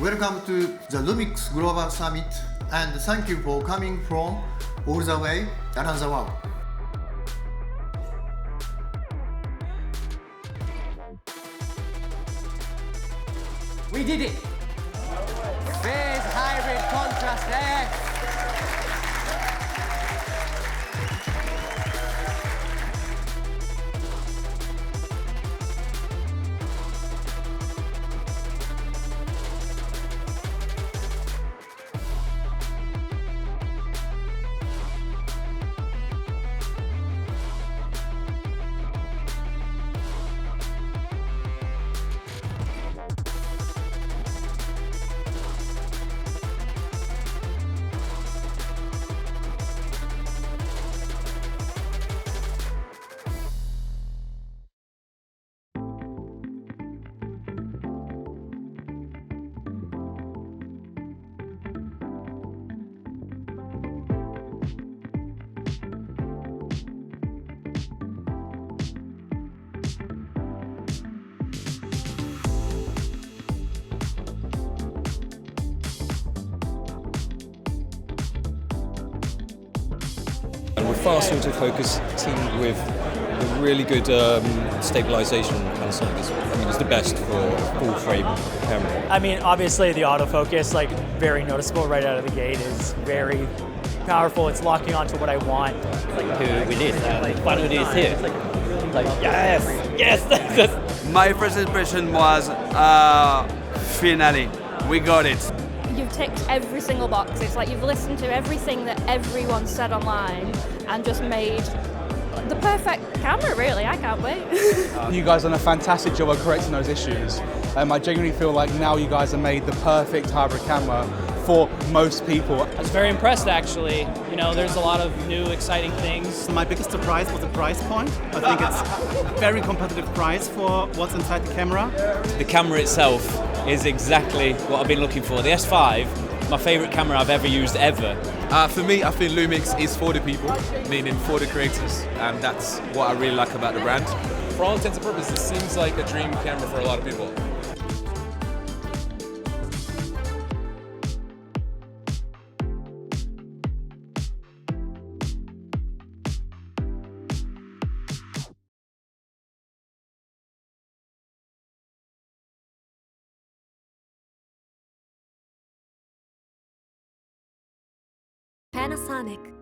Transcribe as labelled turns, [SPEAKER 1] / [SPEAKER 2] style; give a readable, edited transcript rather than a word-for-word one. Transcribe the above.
[SPEAKER 1] Welcome to the LUMIX Global Summit and thank you for coming from all the way around the world.
[SPEAKER 2] We did it! Phase hybrid contrast X!
[SPEAKER 3] And we're fast autofocus teamed with a really good stabilization Panasonic. It's the best for full frame camera.
[SPEAKER 4] I mean, obviously the autofocus, like very noticeable right out of the gate, is very powerful. It's locking onto what I want.
[SPEAKER 5] To release, finally is here. Like yes.
[SPEAKER 6] My first impression was finally, we got it.
[SPEAKER 7] You've ticked every single box. It's like you've listened to everything that everyone said online and just made the perfect camera, really. I can't wait.
[SPEAKER 8] You guys have done a fantastic job of correcting those issues. I genuinely feel like now you guys have made the perfect hybrid camera for most people.
[SPEAKER 9] I was very impressed, actually. You know, there's a lot of new, exciting things.
[SPEAKER 10] My biggest surprise was the price point. I think it's a very competitive price for what's inside the camera.
[SPEAKER 11] The camera itself is exactly what I've been looking for. The S5, my favourite camera I've ever used ever.
[SPEAKER 12] For me, I think LUMIX is for the people, meaning for the creators, and that's what I really like about the brand.
[SPEAKER 13] For all intents and purposes, this seems like a dream camera for a lot of people.
[SPEAKER 14] Panasonic.